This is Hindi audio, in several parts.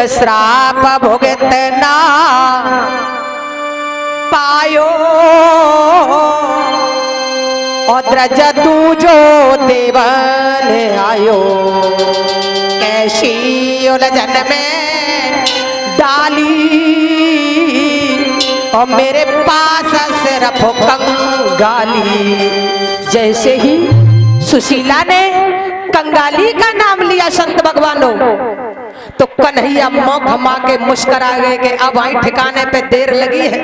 श्राप भुगतना पायो और द्रज दूजो देवन आयो। कैसी उलझन में डाली और मेरे पास सिर्फ कंगाली। जैसे ही सुशीला ने कंगाली का नाम लिया संत भगवानों, तो कन्हैया मुंह घुमा के मुस्कुरा गए कि अब आई ठिकाने पे देर लगी है।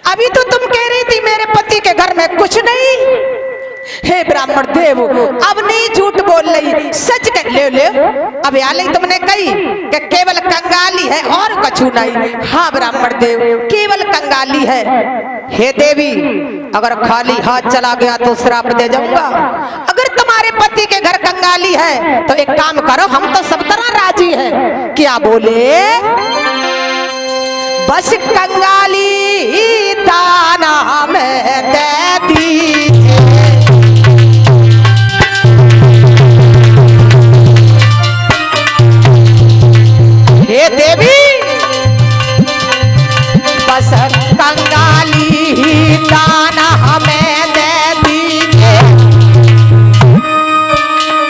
अभी तो तुम कह रही थी मेरे पति के घर में कुछ नहीं। हे ब्राह्मण देव, अब नहीं झूठ बोल रही, सच कह ले। अब याले तुमने कही कि केवल कंगाली है और कछु नहीं। हाँ ब्राह्मण देव, केवल कंगाली है। हे देवी, अगर खाली हाथ चला गया तो श्राप दे जाऊंगा। अगर तुम्हारे पति के घर कंगाली है तो एक काम करो, हम तो सब तरह राजी हैं। क्या बोले? बस कंगाली दाना में दे दी। हे देवी, बस कंगाली दाना हमें दे दीजिए।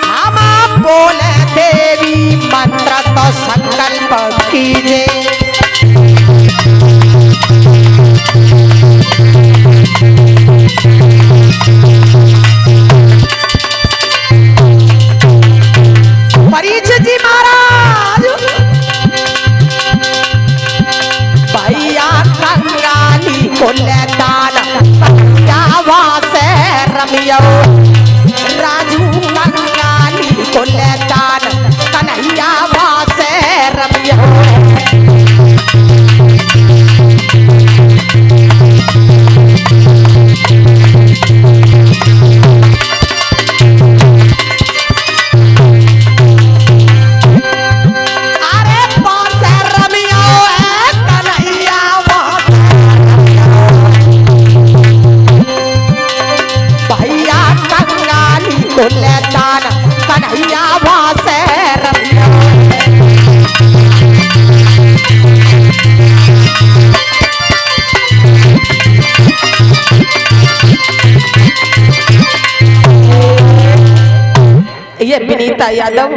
हम बोले देवी मंत्र तो संकल्प कीजिए। परीक्षित जी महाराज, भैया कंगाली को ले दान से रमियो। राजू कंगाली को ले दान कन्हैया से रमियो। ये विनीता यादव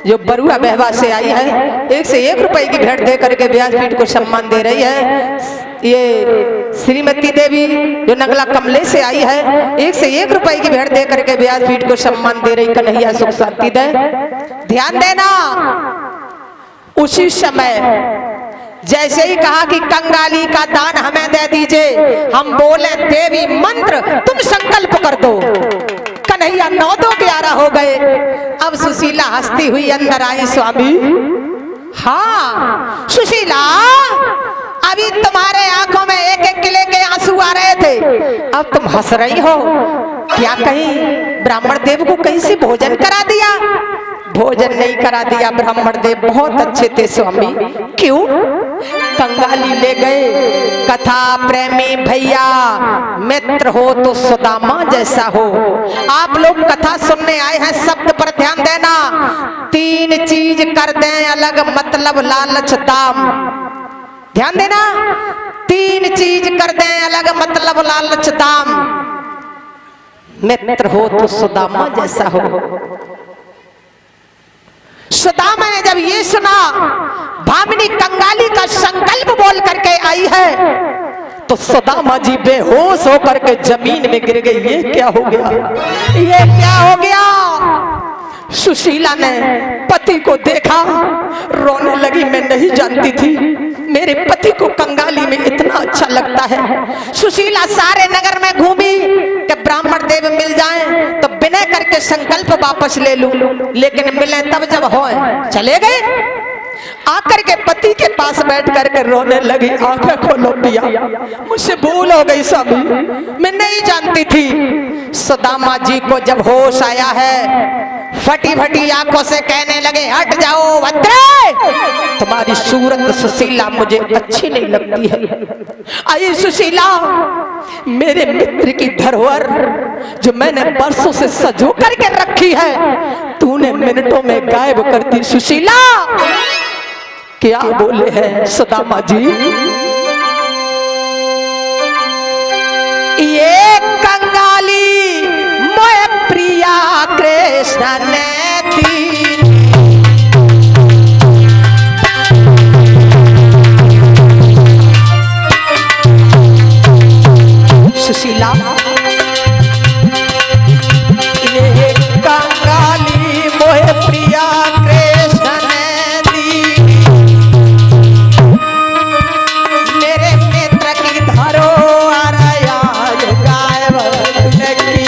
जो बरुआ बहवा से आई है, 1 से 1 रुपए की भेंट दे करके व्यासपीठ को सम्मान दे रही है। ये श्रीमती देवी जो नगला कमले से आई है, 1 से 1 रुपए की भेंट दे करके व्यासपीठ को सम्मान दे रही। कन्हैया सुख शांति दे। ध्यान देना, उसी समय जैसे ही कहा कि कंगाली का दान हमें दे दीजिए, हम बोले देवी मंत्र तुम संकल्प कर दो। कन्हैया 9-2-11 हो गए। अब सुशीला हंसती हुई अंदर आई। स्वामी, हाँ सुशीला, अभी तुम्हारे आंखों में एक एक किले के आंसू आ रहे थे, अब तुम हंस रही हो। क्या कहीं ब्राह्मण देव को कहीं से भोजन करा दिया? भोजन नहीं करा दिया, ब्राह्मण देव बहुत अच्छे थे स्वामी। क्यों? कंगाली ले गए। कथा प्रेमी भैया मित्र हो तो सुदामा जैसा हो। आप लोग कथा सुनने आए हैं, शब्द पर ध्यान देना। 3 चीज कर दें अलग, मतलब लालच दाम। ध्यान देना, 3 चीज कर दें अलग, मतलब लालच दाम। मित्र हो तो सुदामा जैसा हो। सुदामा ने जब ये सुना भामिनी कंगाली का संकल्प बोल करके आई है, तो सुदामा जी बेहोश होकर के जमीन में गिर गई। ये क्या हो गया? ये क्या हो गया? सुशीला ने पति को देखा, रोने लगी। मैं नहीं जानती थी मेरे पति को कंगाली में इतना अच्छा लगता है। सुशीला सारे नगर में घूमी कि ब्राह्मण देव मिल जाएं तो बिना करके संकल्प वापस ले लूं, लेकिन मिले तब जब हो। चले गए, आकर के पति के पास बैठ करके रोने लगी। आंखें खोलो पिया, मुझसे भूल हो गई स्वामी, मैं नहीं जानती थी। सुदामा जी को जब होश आया है, फटी फटी आंखों से कहने लगे, हट जाओ भद्रे, तुम्हारी सूरत सुशीला मुझे अच्छी नहीं लगती है। आई सुशीला, मेरे मित्र की धरोहर जो मैंने बरसों से सजो करके रखी है, तूने मिनटों में गायब कर दी। सुशीला, क्या बोले हैं सुदामा जी? ये कंगाली मोय प्रिया कृष्ण ने दी, सुशीला ये कंगाली मोय प्रिया कृष्ण ने दी, मेरे मित्र की धरोहर आज गायब की।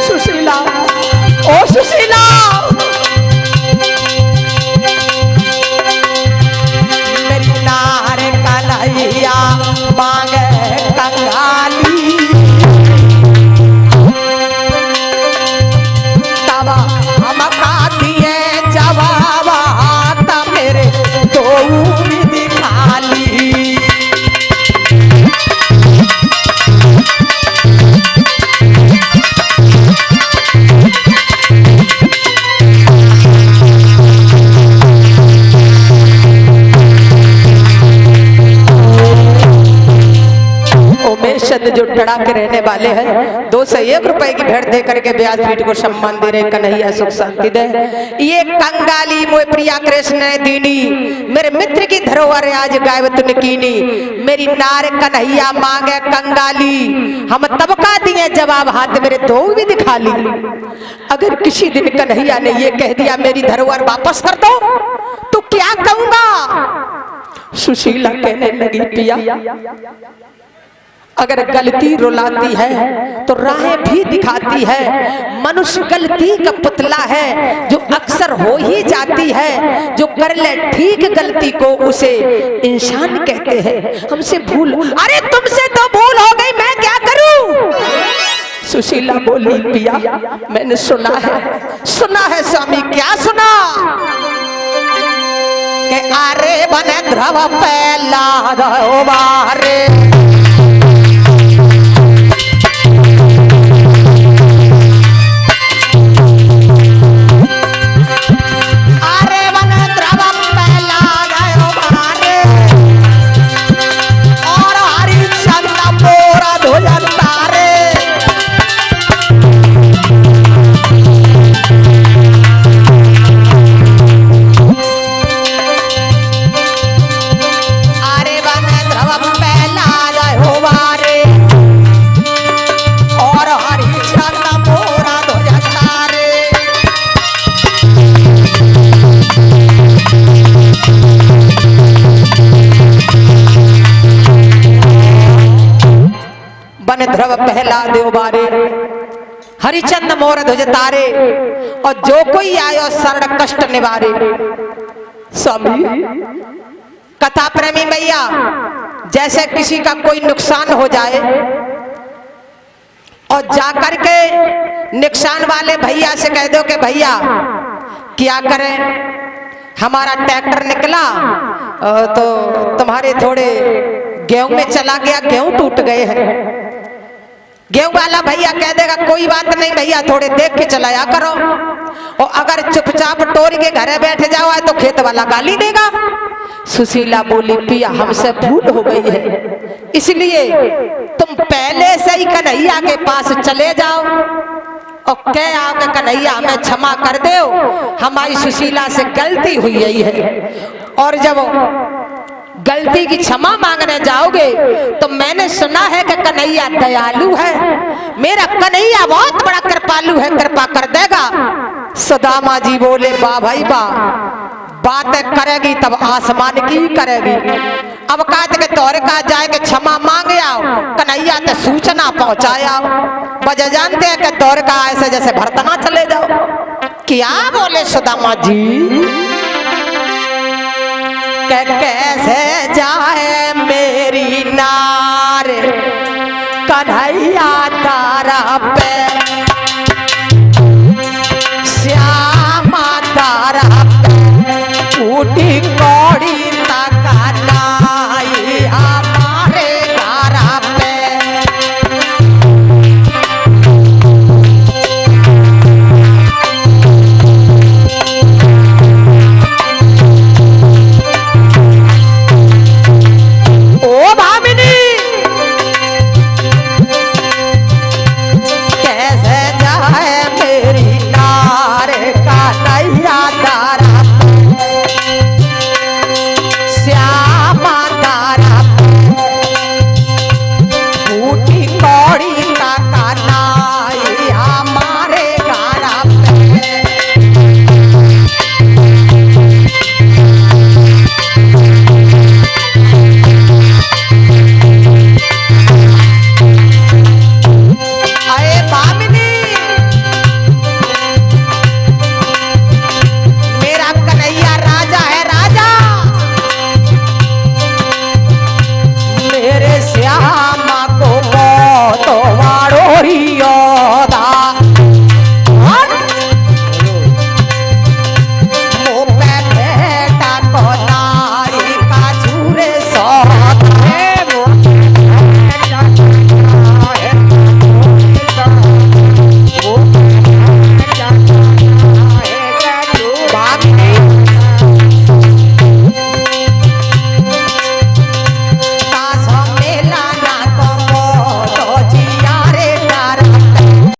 सुशीला, ओ सुशीला, मेरी नार कन्हैया मांगे कंगाली, तब हम का दिए जवाब तब मेरे दो विधि खाली। उमेश चंद जो टड़ा के रहने वाले हैं 201 रुपए की भेंट दे करके व्यासपीठ को सम्मान दे रहे। कन्हैया सुख शांति दे। ये कंगाली मोय प्रिया कृष्ण ने दीनी, मेरे मित्र की धरोहर आज गायब तूने कीनी, मेरी नार कन्हैया मांगे कंगाली, हम तब का दिए जवाब हाथ मेरे दो भी दिखा ली। अगर किसी दिन कन्हैया ने ये कह दिया मेरी धरोहर वापस कर दो तो क्या कहूंगा? सुशीला कहने लगी पिया, अगर गलती रुलाती है तो राहें भी दिखाती है, मनुष्य गलती का पुतला है जो अक्सर हो ही जाती है, जो कर ले ठीक गलती को उसे इंसान कहते हैं। हमसे भूल, अरे तुमसे तो भूल हो गई, मैं क्या करूं? सुशीला बोली पिया, मैंने सुना है स्वामी। क्या सुना? कि अरे बने ध्रुव पहला बारे, ध्रुव पहला देवबारे, हरिचंद मोर ध्वज तारे, और जो कोई आयो शरण कष्ट निवारे। स्वामी, कथा प्रेमी भैया, जैसे किसी का कोई नुकसान हो जाए और जाकर के नुकसान वाले भैया से कह दो कि भैया क्या करें, हमारा ट्रैक्टर निकला तो तुम्हारे थोड़े गेहूं में चला गया, गेहूं टूट गए हैं। गेहूं वाला भैया कह देगा कोई बात नहीं भैया, थोड़े देख के चलाया करो। और अगर चुपचाप टोरी के घरे बैठ जाओ तो खेत वाला गाली देगा। सुशीला बोली पिया, हमसे भूल हो गई है, इसलिए तुम पहले से ही कन्हैया के पास चले जाओ और कह आओ कि कन्हैया हमें क्षमा कर दो, हमारी सुशीला से गलती हुई है। और जब गलती की क्षमा मांगने जाओगे तो मैंने सुना है कि कन्हैया दयालु है, मेरा कन्हैया बहुत बड़ा कृपालु है, कृपा कर देगा। सुदामा जी बोले वाह भाई वाह, बातें करेगी तब आसमान की करेगी। अब कहते के तोरे का जाए के क्षमा मांगे आओ, कन्हैया ते सूचना पहुंचाया, वजह जानते हैं कि तोरे का ऐसे जैसे भरतना चले जाओ। क्या बोले सुदामा जी? कैसे जाए मेरी नार कन्हैया तारा पे